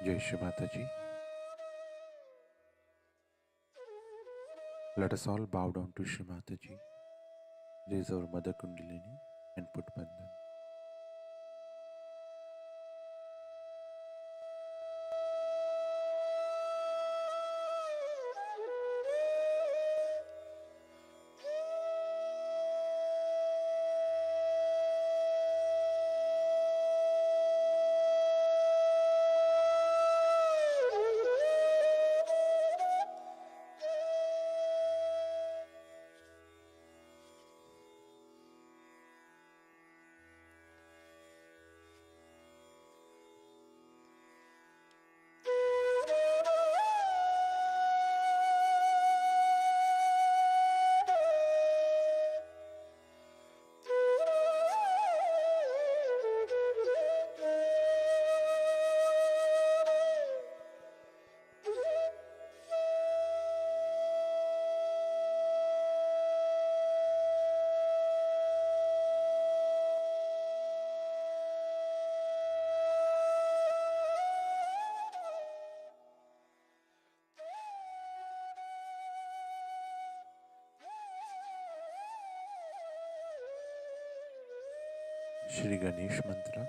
Jai Shri Mataji. Let us all bow down to Shri Mataji, raise our Mother Kundalini and put Bandhan. Shri Ganesh Mantra.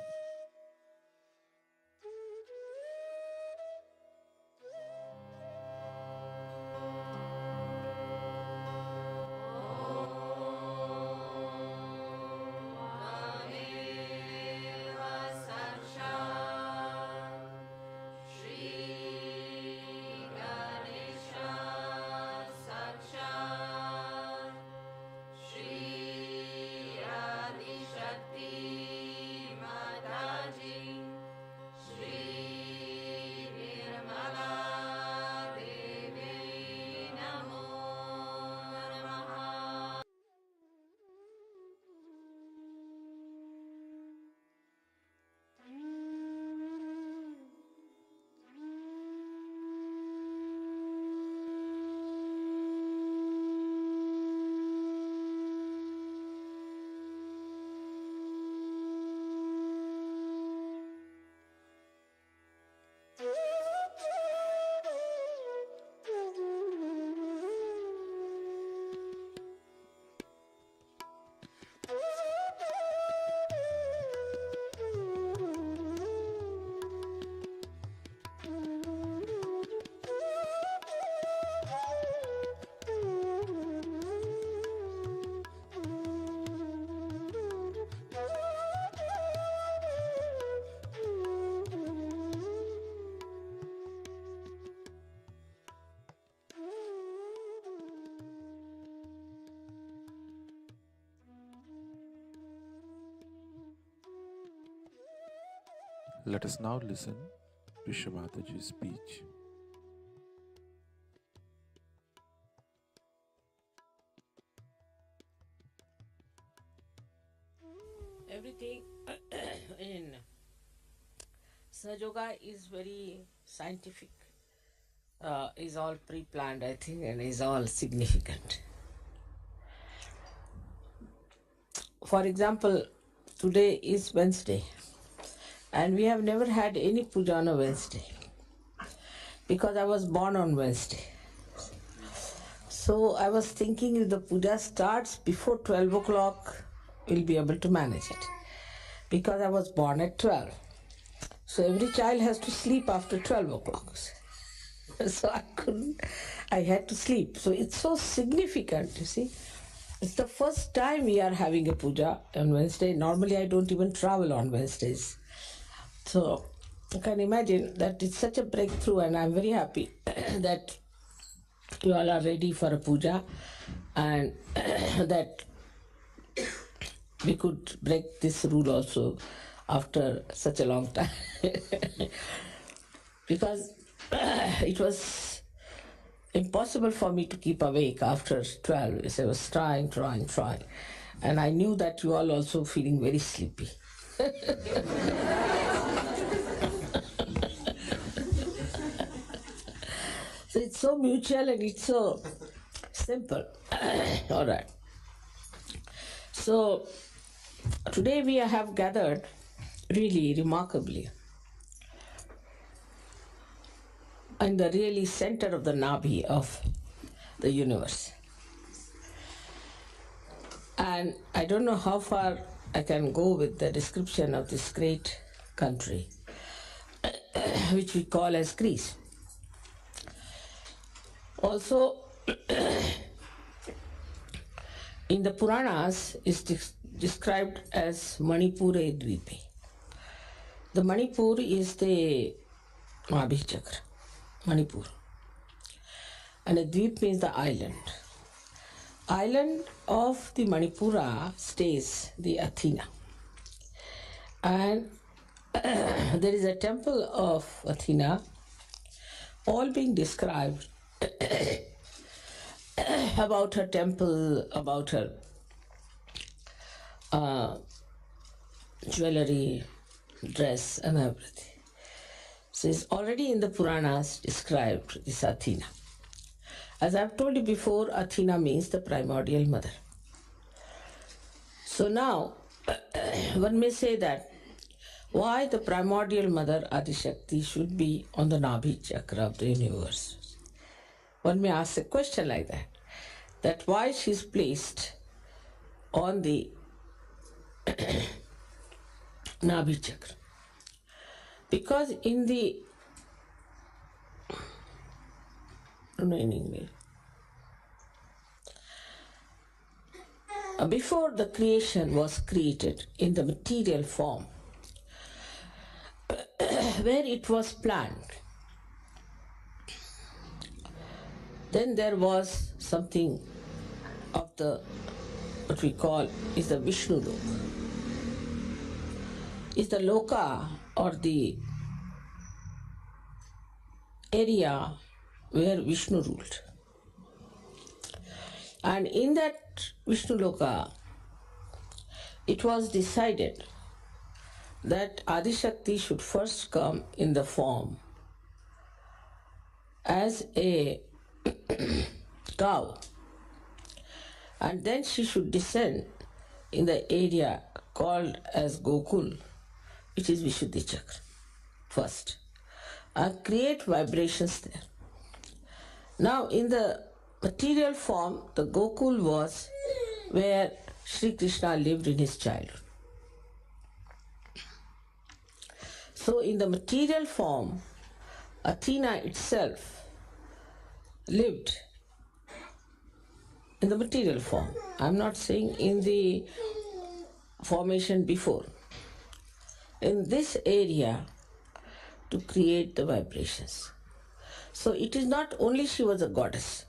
Let us now listen to Shri Mataji's speech. Everything in Sahaja Yoga is very scientific, is all pre-planned, I think, and is all significant. For example, today is Wednesday, and we have never had any puja on a Wednesday because I was born on Wednesday. So I was thinking if the puja starts before 12 o'clock, we'll be able to manage it because I was born at 12. So every child has to sleep after 12 o'clock. So I had to sleep. So it's so significant, you see. It's the first time we are having a puja on Wednesday. Normally I don't even travel on Wednesdays. So you can imagine that it's such a breakthrough, and I'm very happy that you all are ready for a puja and that we could break this rule also after such a long time. Because it was impossible for me to keep awake after 12. So I was trying. And I knew that you all also feeling very sleepy. So it's so mutual and it's so simple. All right. So today we have gathered really remarkably in the really center of the Nabhi of the universe. And I don't know how far I can go with the description of this great country, which we call as Greece. Also, in the Puranas is described as Manipure Dvipe. The Manipur is the Nabhi Chakra, Manipur. And a Dvip means the island. Island of the Manipura stays the Athena. And there is a temple of Athena, all being described about her temple, about her jewelry, dress, and everything. So it's already in the Puranas described, this Athena. As I've told you before, Athena means the primordial mother. So now, one may say that why the primordial mother Adishakti should be on the Nabhi chakra of the universe. One may ask a question like that why she is placed on the Nabhi chakra. Because in the before the creation was created in the material form, where it was planned, then there was something of the, what we call is the Vishnu Loka. Is the Loka or the area where Vishnu ruled. And in that Vishnu Loka, it was decided that Adishakti should first come in the form as a cow, and then she should descend in the area called as Gokul, which is Vishuddhi Chakra, first, and create vibrations there. Now, in the material form, the Gokul was where Sri Krishna lived in his childhood. So, in the material form, Athena itself lived in the material form. I'm not saying in the formation before. In this area to create the vibrations. So it is not only she was a goddess,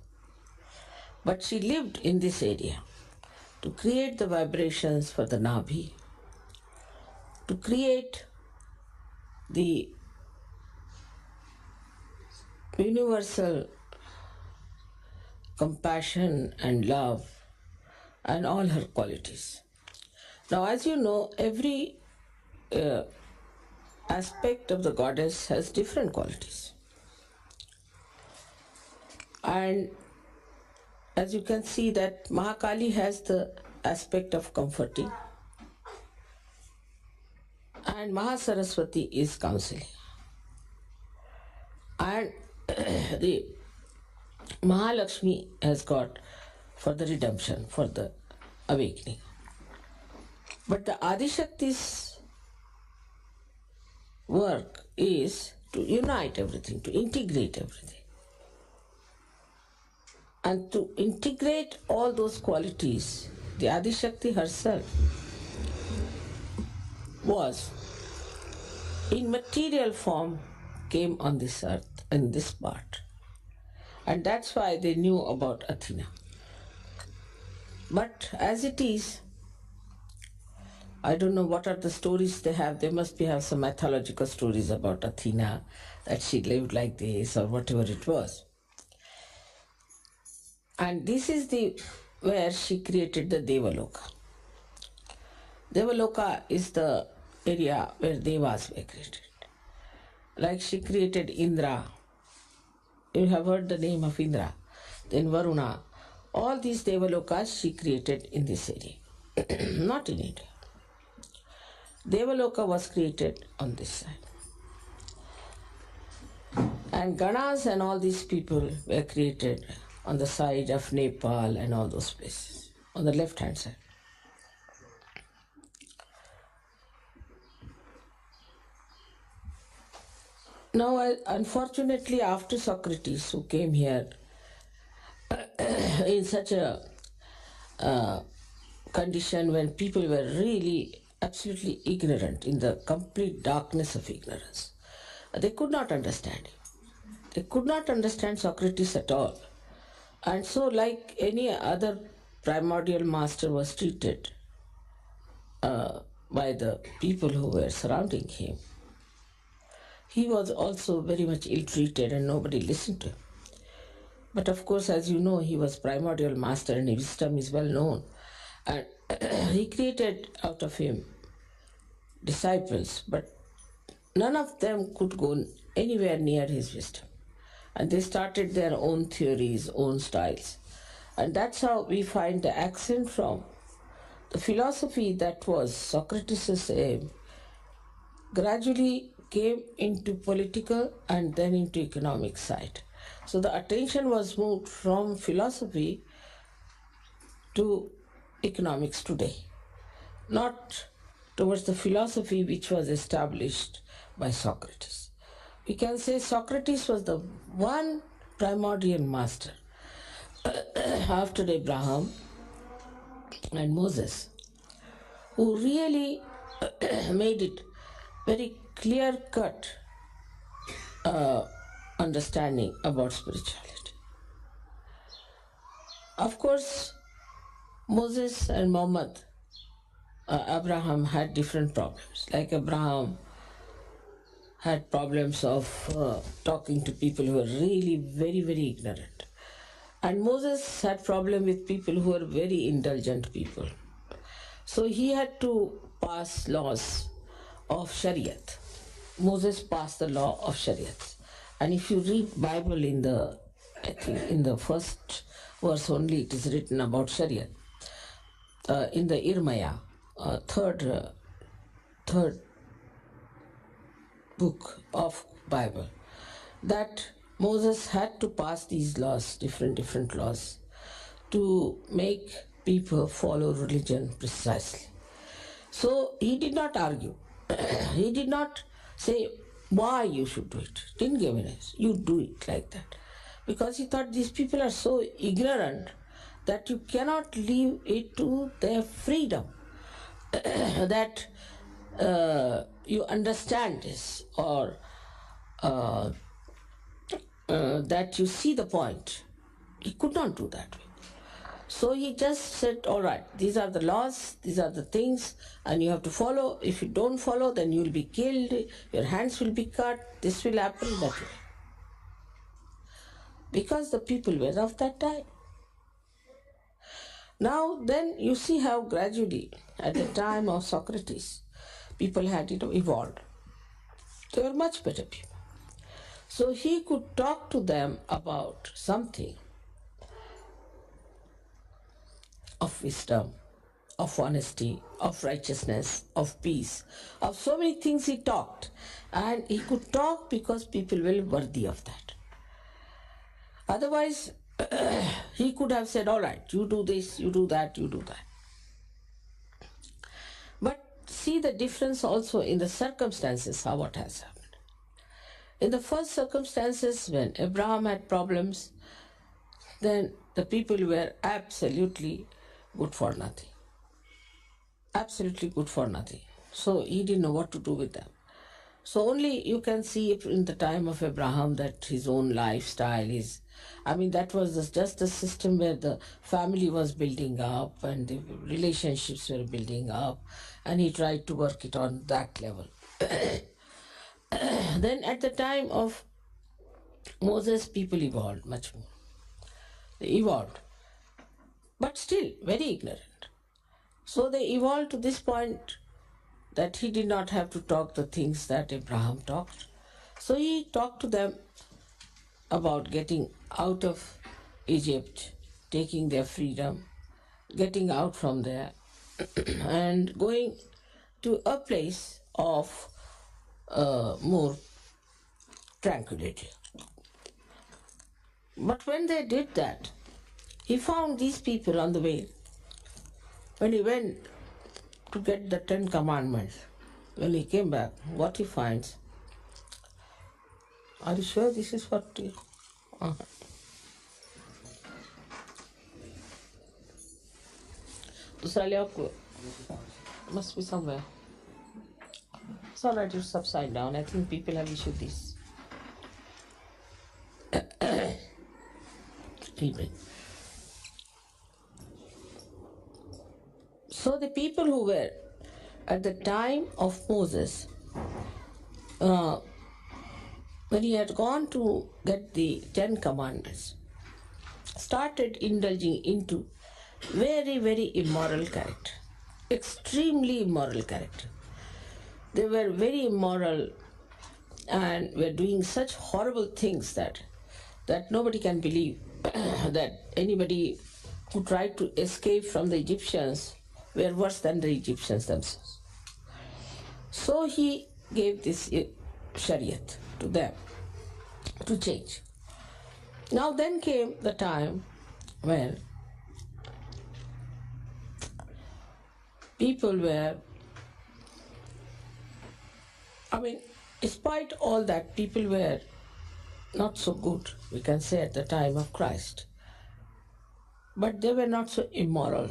but she lived in this area to create the vibrations for the Nabhi, to create the universal compassion and love and all her qualities. Now, as you know, every aspect of the goddess has different qualities. And as you can see that Mahakali has the aspect of comforting and Mahasaraswati is counseling. And the Mahalakshmi has got for the redemption, for the awakening. But the Adishakti's work is to unite everything, to integrate everything. And to integrate all those qualities, the Adishakti herself was in material form, came on this earth, in this part. And that's why they knew about Athena. But as it is, I don't know what are the stories they have. They must have some mythological stories about Athena, that she lived like this or whatever it was. And this is the where she created the Devaloka. Devaloka is the area where Devas were created. Like she created Indra. You have heard the name of Indra. Then Varuna. All these Devalokas she created in this area, not in India. Devaloka was created on this side. And Ganas and all these people were created on the side of Nepal and all those places, on the left-hand side. Now, unfortunately, after Socrates, who came here in such a condition when people were really absolutely ignorant, in the complete darkness of ignorance, they could not understand him. They could not understand Socrates at all. And so, like any other primordial master was treated by the people who were surrounding him, he was also very much ill-treated and nobody listened to him. But of course, as you know, he was primordial master and his wisdom is well known. And he created out of him disciples, but none of them could go anywhere near his wisdom. And they started their own theories, own styles. And that's how we find the accent from the philosophy that was Socrates' aim gradually came into political and then into economic side. So the attention was moved from philosophy to economics today, not towards the philosophy which was established by Socrates. We can say Socrates was the one primordial master after Abraham and Moses, who really made it very clear-cut understanding about spirituality. Of course, Moses and Muhammad, Abraham had different problems. Like Abraham had problems of talking to people who were really very, very ignorant. And Moses had problem with people who were very indulgent people. So he had to pass laws of Shariat. Moses passed the law of Shariat. And if you read Bible I think in the first verse only, it is written about Shariat. In the Irmaya, third book of Bible, that Moses had to pass these laws, different laws, to make people follow religion precisely. So he did not argue. He did not say why you should do it. Didn't give an answer. You do it like that. Because he thought these people are so ignorant that you cannot leave it to their freedom. That you understand this, or that you see the point. He could not do that way. So he just said, all right, these are the laws, these are the things, and you have to follow. If you don't follow, then you will be killed, your hands will be cut, this will happen, that way. Because the people were of that time. Now then you see how gradually, at the time of Socrates, people had evolved. They were much better people. So he could talk to them about something of wisdom, of honesty, of righteousness, of peace, of so many things he talked. And he could talk because people were worthy of that. Otherwise, he could have said, all right, you do this, you do that, you do that. But see the difference also in the circumstances, how what has happened. In the first circumstances, when Abraham had problems, then the people were absolutely good for nothing. Absolutely good for nothing. So he didn't know what to do with them. So only you can see in the time of Abraham that his own lifestyle is, that was just a system where the family was building up and the relationships were building up, and he tried to work it on that level. Then at the time of Moses, people evolved much more. They evolved, but still very ignorant. So they evolved to this point that he did not have to talk the things that Abraham talked. So he talked to them about getting out of Egypt, taking their freedom, getting out from there, and going to a place of more tranquility. But when they did that, he found these people on the way. When he went to get the 10 Commandments, when he came back, what he finds, are you sure this is what you... Must be somewhere. It's alright, it's upside down. I think people have issued this. So the people who were at the time of Moses, when he had gone to get the 10 Commandments, started indulging into very, very immoral character, extremely immoral character. They were very immoral and were doing such horrible things that nobody can believe that anybody who tried to escape from the Egyptians were worse than the Egyptians themselves. So he gave this Shariat to them to change. Now then came the time when people were, despite all that, people were not so good, we can say, at the time of Christ. But they were not so immoral.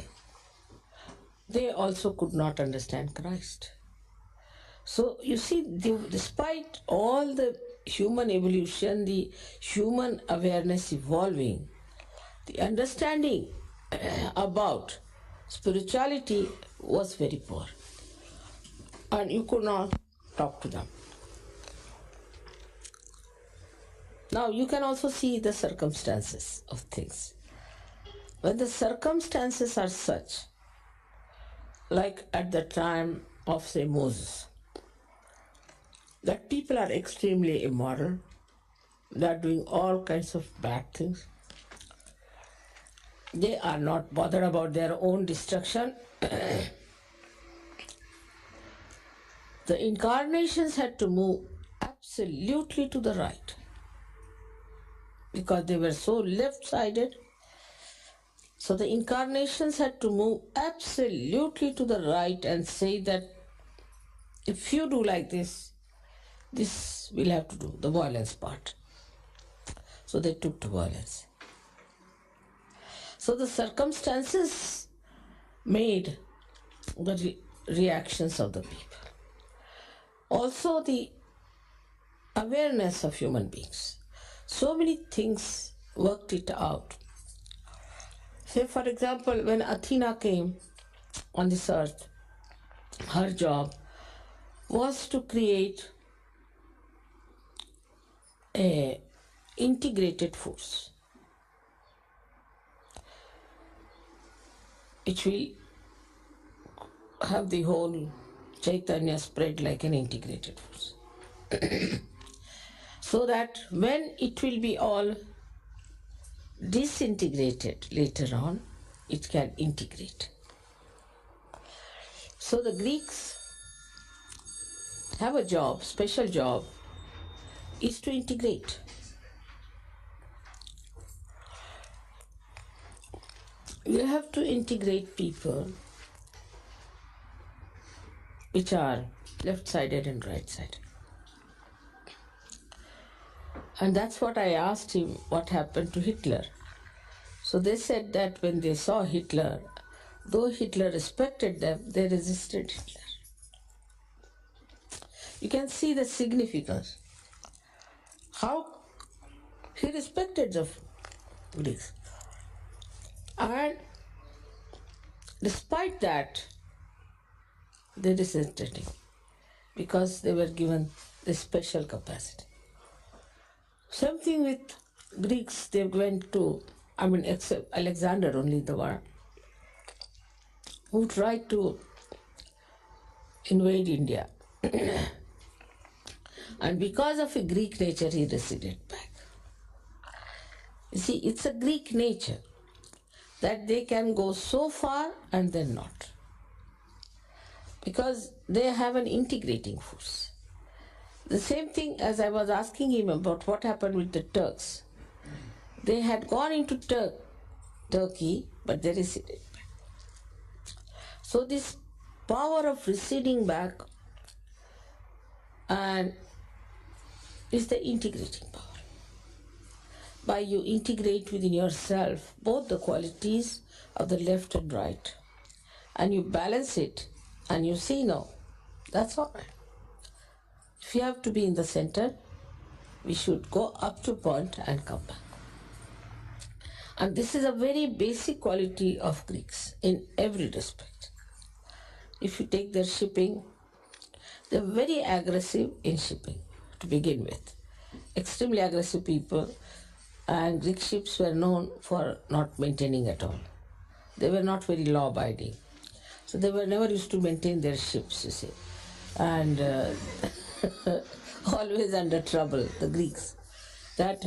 They also could not understand Christ. So you see, despite all the human evolution, the human awareness evolving, the understanding about spirituality was very poor. And you could not talk to them. Now you can also see the circumstances of things. When the circumstances are such, like at the time of, say, Moses, that people are extremely immoral, they are doing all kinds of bad things, they are not bothered about their own destruction. The incarnations had to move absolutely to the right because they were so left-sided. So the incarnations had to move absolutely to the right and say that if you do like this, this we'll have to do, the violence part. So they took to violence. So the circumstances made the reactions of the people. Also the awareness of human beings. So many things worked it out. Say, for example, when Athena came on this earth, her job was to create a integrated force which will have the whole Chaitanya spread like an integrated force. So that when it will be all disintegrated later on, it can integrate. So the Greeks have a job, special job, is to integrate. You have to integrate people which are left-sided and right-sided. And that's what I asked him, what happened to Hitler. So they said that when they saw Hitler, though Hitler respected them, they resisted Hitler. You can see the significance. How he respected the Greeks. And despite that, they resisted him because they were given this special capacity. Same thing with Greeks, they went to, except Alexander only the one, who tried to invade India. And because of a Greek nature, he receded back. You see, it's a Greek nature that they can go so far and then not. Because they have an integrating force. The same thing as I was asking him about what happened with the Turks. They had gone into Turkey, but they receded back. So this power of receding back and is the integrating power. By you integrate within yourself both the qualities of the left and right, and you balance it, and you see, no, that's all right. If you have to be in the center, we should go up to a point and come back. And this is a very basic quality of Greeks in every respect. If you take their shipping, they're very aggressive in shipping to begin with. Extremely aggressive people, and Greek ships were known for not maintaining at all. They were not very law-abiding. So they were never used to maintain their ships, you see. And always under trouble, the Greeks. That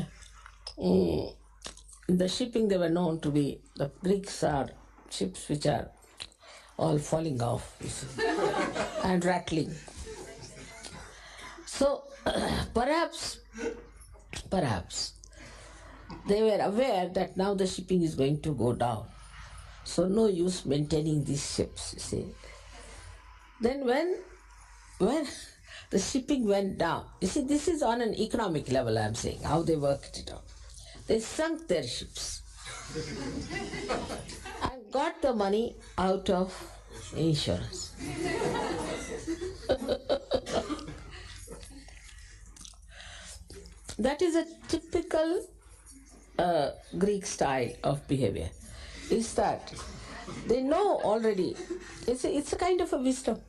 the shipping they were known to be, the Greeks are ships which are all falling off, you see, and rattling. So perhaps they were aware that now the shipping is going to go down. So no use maintaining these ships, you see. Then when the shipping went down, you see, this is on an economic level, I'm saying, how they worked it out. They sunk their ships and got the money out of insurance. That is a typical Greek style of behavior, is that they know already, it's a kind of a wisdom.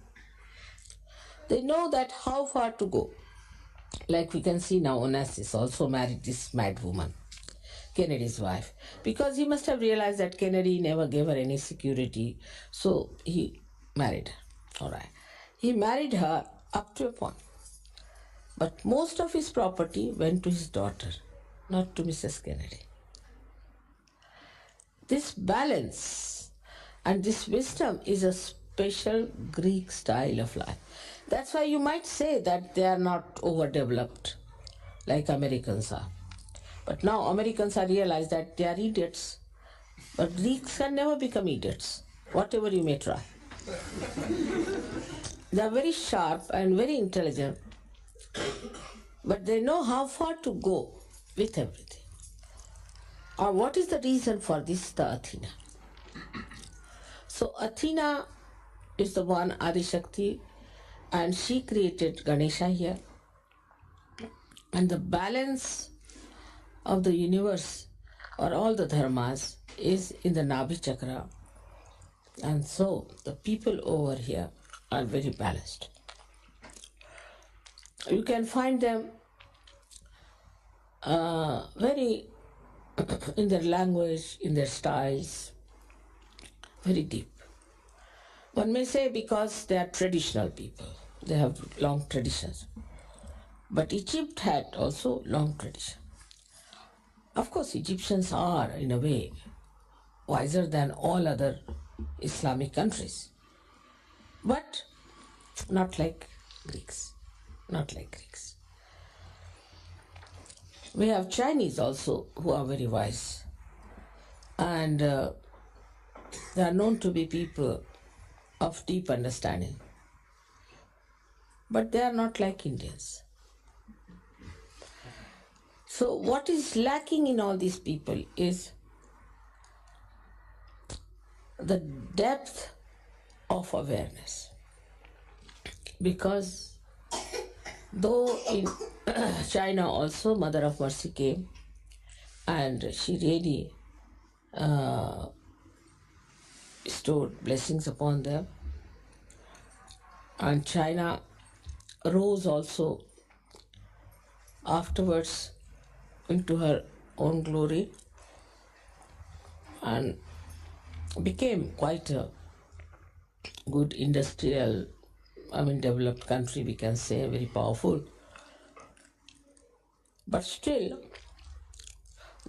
They know that how far to go. Like we can see now, Onassis also married this mad woman, Kennedy's wife, because he must have realized that Kennedy never gave her any security, so he married her. All right. He married her up to a point. But most of his property went to his daughter, not to Mrs. Kennedy. This balance and this wisdom is a special Greek style of life. That's why you might say that they are not overdeveloped like Americans are. But now Americans are realized that they are idiots. But Greeks can never become idiots, whatever you may try. They are very sharp and very intelligent, but they know how far to go with everything. Or what is the reason for this? The Athena. So Athena is the one Adi Shakti, and she created Ganesha here. And the balance of the universe or all the dharmas is in the Nabhi Chakra. And so the people over here are very balanced. You can find them very in their language, in their styles, very deep. One may say because they are traditional people, they have long traditions. But Egypt had also long tradition. Of course, Egyptians are, in a way, wiser than all other Islamic countries. But not like Greeks. Not like Greeks. We have Chinese also who are very wise. And they are known to be people of deep understanding. But they are not like Indians. So what is lacking in all these people is the depth of awareness. Because though in China also Mother of Mercy came and she really bestowed blessings upon them, and China rose also afterwards into her own glory and became quite a good industrial, developed country, we can say, very powerful. But still,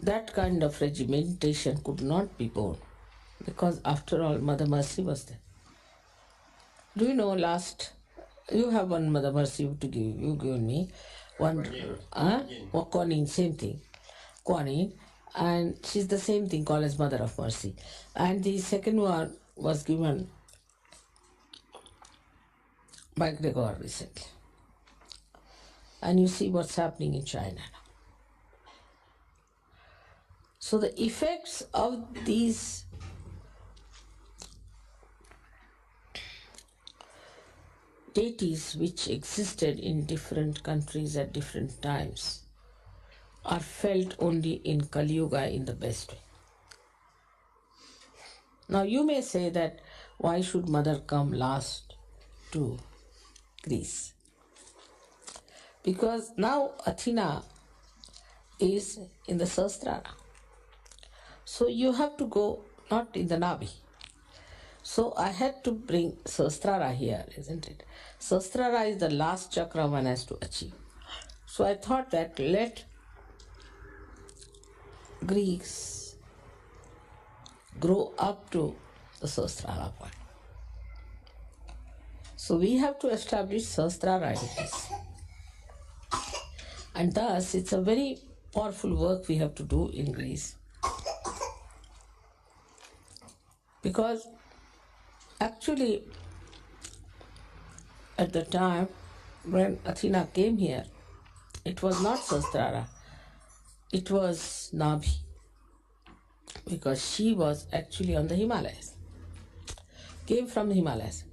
that kind of regimentation could not be borne, because after all, Mother Mercy was there. Do you know, you have one Mother Mercy to give, you given me, one, Kuan Yin, same thing, Kuan Yin, And she's the same thing called as Mother of Mercy. And the second one was given by Gregor recently. And you see what's happening in China now. So the effects of these deities which existed in different countries at different times are felt only in Kali Yuga in the best way. Now you may say that why should Mother come last to Greece? Because now Athena is in the Sahasrara. So you have to go not in the Navi. So I had to bring Sahasrara here, isn't it? Sahasrara is the last chakra one has to achieve. So I thought that let Greeks grow up to the Sahasrara point. So we have to establish Sahasrara in Greece. And thus it's a very powerful work we have to do in Greece. Because actually at the time when Athena came here, it was not Sahasrara, it was Nabhi. Because she was actually on the Himalayas, came from the Himalayas.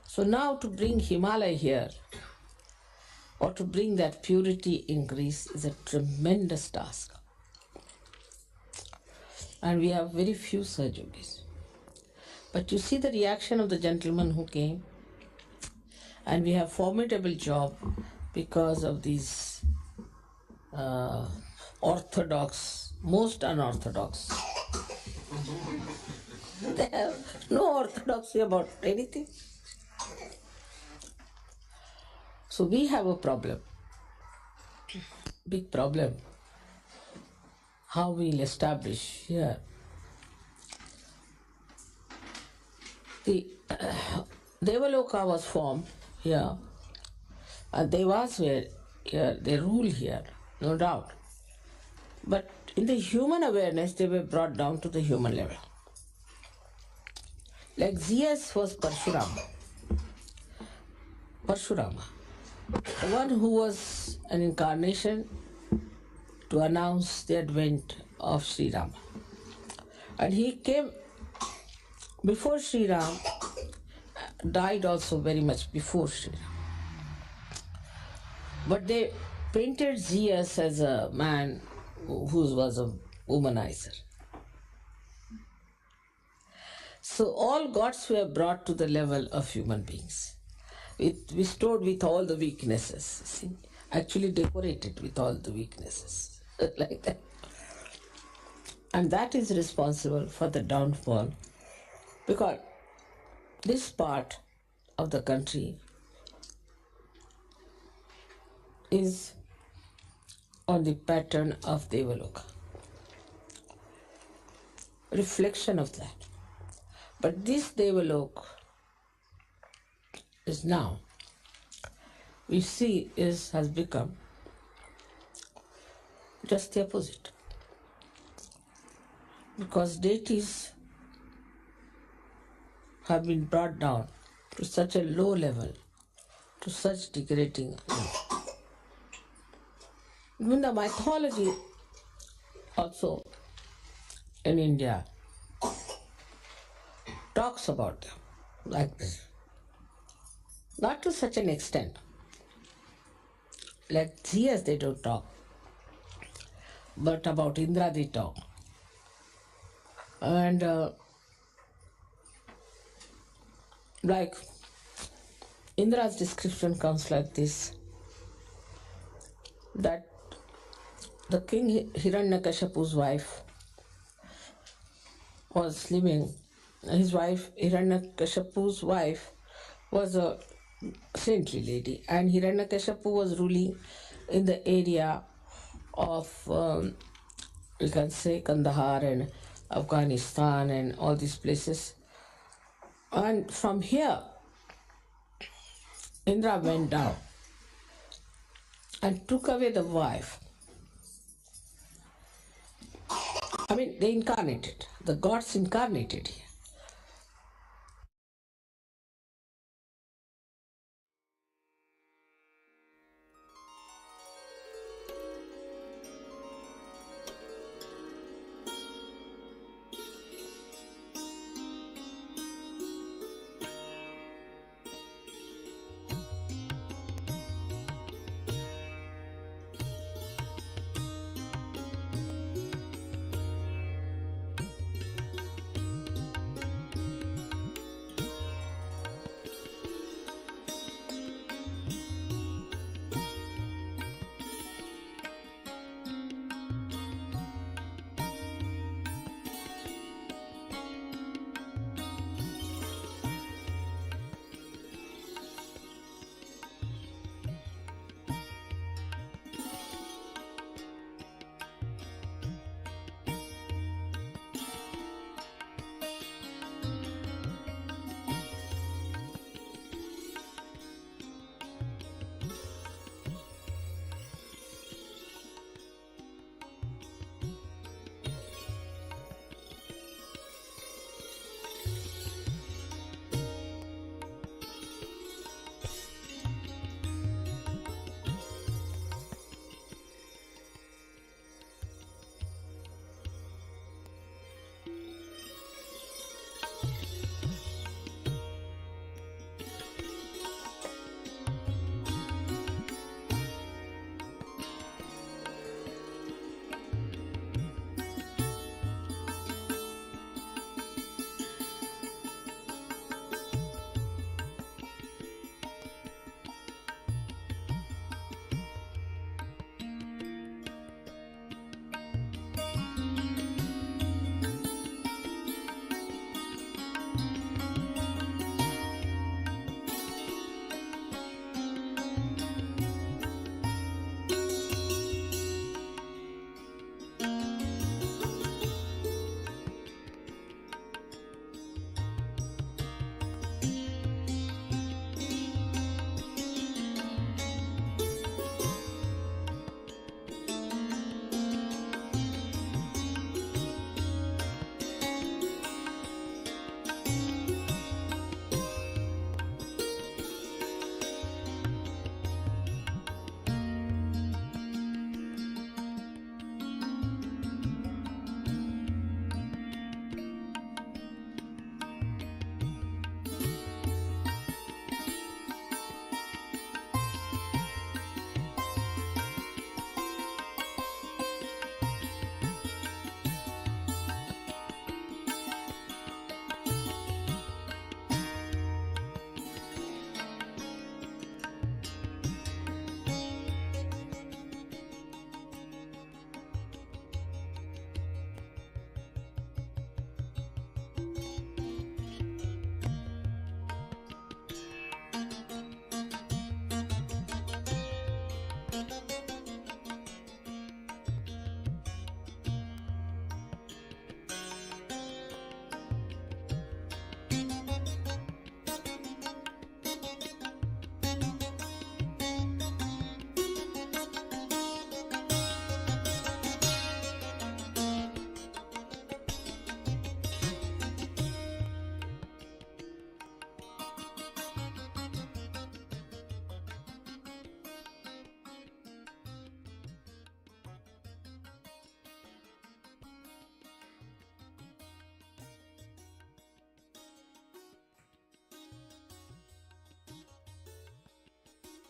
So now to bring Himalaya here, or to bring that purity in Greece is a tremendous task. And we have very few such yogis. But you see the reaction of the gentleman who came, and we have formidable job because of these orthodox, most unorthodox. They have no orthodoxy about anything. So we have a problem, big problem, how we'll establish here. The Devaloka was formed here, and Devas were here, they rule here, no doubt. But in the human awareness, they were brought down to the human level. Like Zeus was Parshurama. Parshurama, the one who was an incarnation to announce the advent of Sri Rama. And he came before Sri Ram, died also very much before Sri Ram. But they painted Zeus as a man who was a womanizer. So all gods were brought to the level of human beings, restored with all the weaknesses, see? Actually decorated with all the weaknesses, like that. And that is responsible for the downfall, because this part of the country is on the pattern of Devaloka, reflection of that. But this Devaloka is now, we see, has become just the opposite. Because deities have been brought down to such a low level, to such degrading level. Even the mythology also in India talks about them like this. Not to such an extent. Like Zeus they don't talk, but about Indra they talk. And like Indra's description comes like this, that the king Hiranyakashipu's wife was living, his wife, Hiranyakashipu's wife, was a saintly lady, and Hiranyakashipu was ruling in the area of, you can say, Kandahar and Afghanistan and all these places. And from here, Indra went down and took away the wife I mean, they incarnated. The gods incarnated here.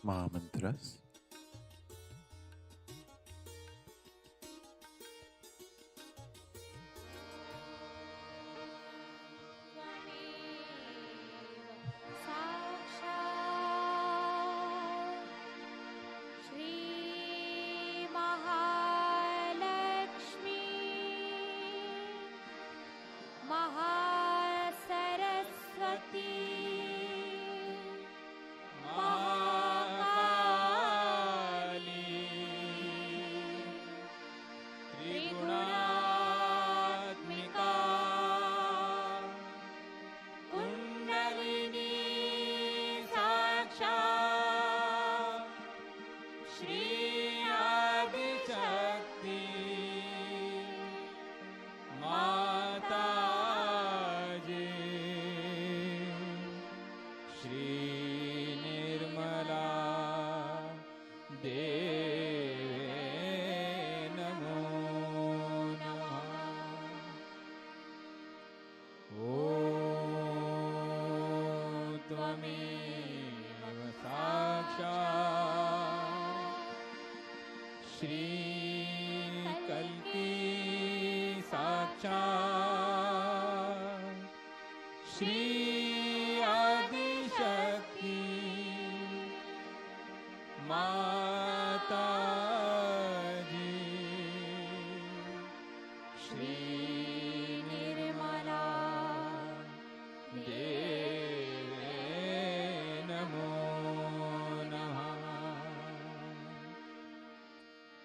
Mahamantras. त्वमेव साक्षात् श्रीकल्की साक्षात् श्री आदिशक्ति माता जी श्री निर्मला देवे नमो नमः।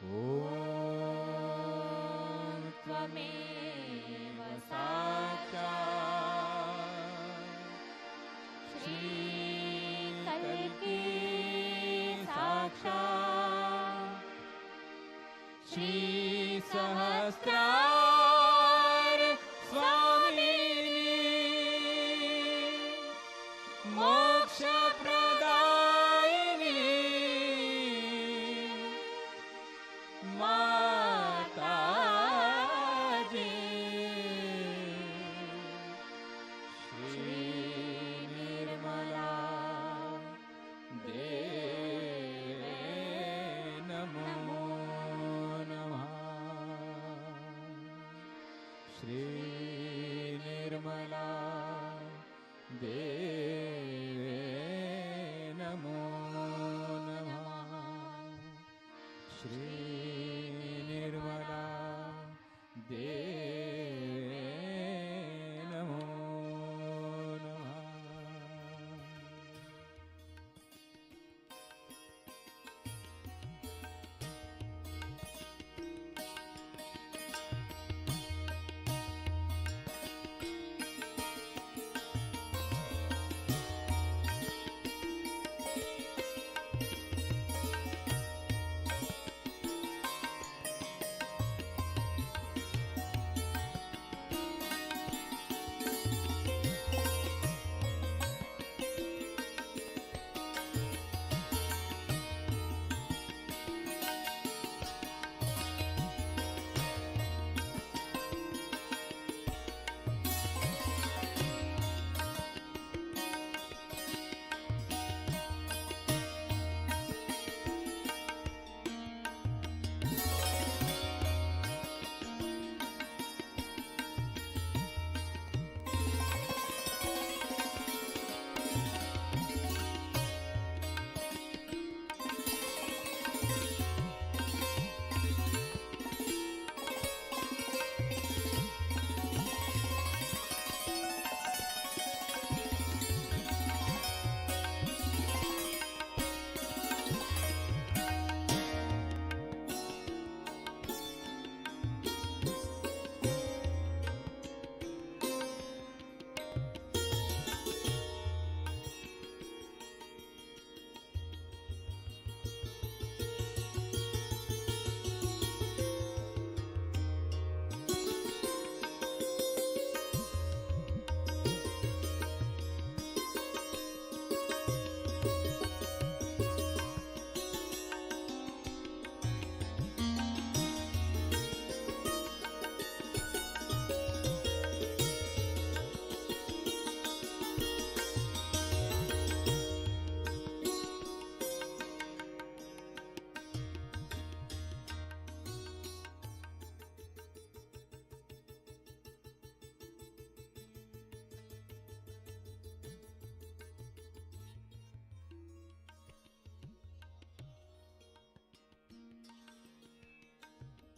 ॐ त्वमेव साक्षात् श्रीकल्की साक्षात् श्री सहस्रार स्वामिनी मोक्ष प्रदायिनी माता जी श्री निर्मला देवे नमो नमः। श्री निर्मला देवे नमो नमः। श्री निर्मला देवे नमो नमः।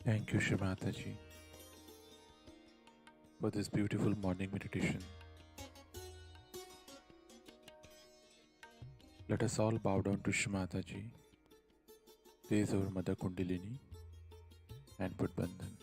Thank you, Shri Mataji, for this beautiful morning meditation. Let us all bow down to Shri Mataji, raise our Mother Kundalini, and put Bandhan.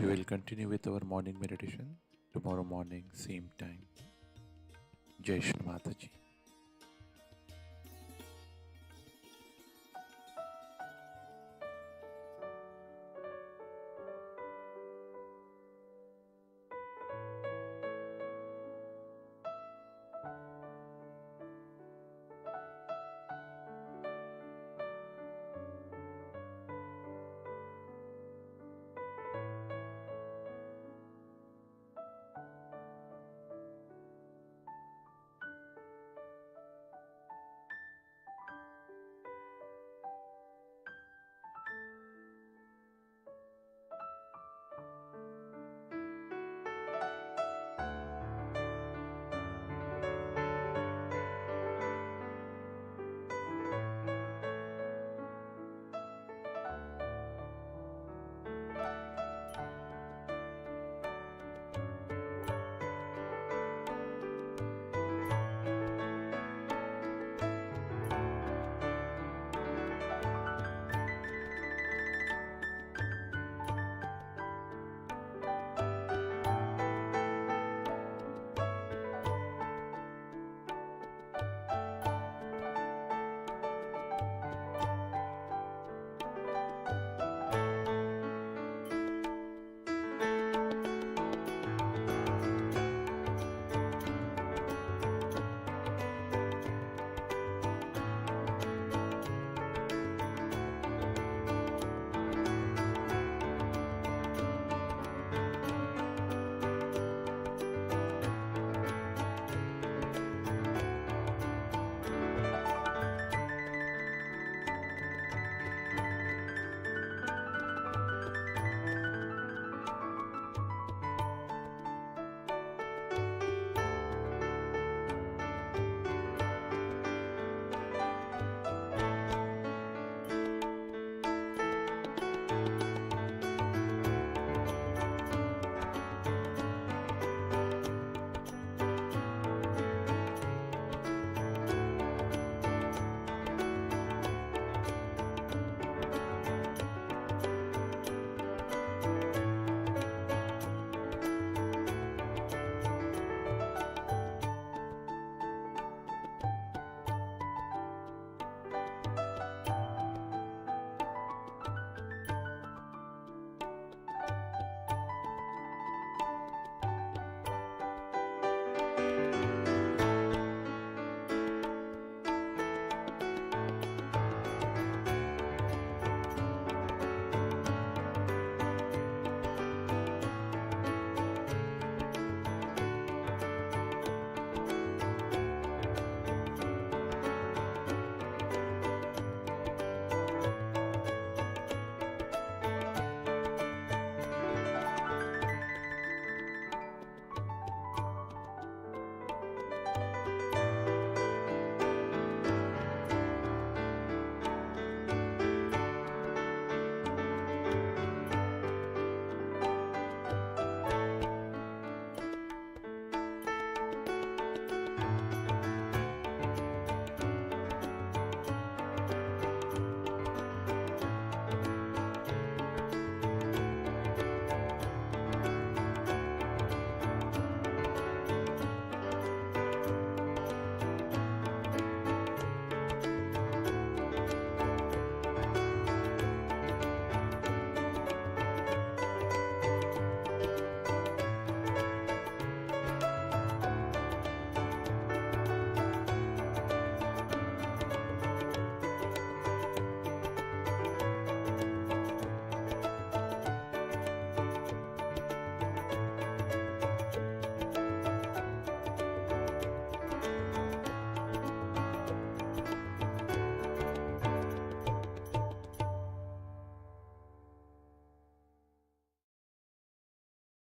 We will continue with our morning meditation tomorrow morning, same time. Jai Shri Mataji.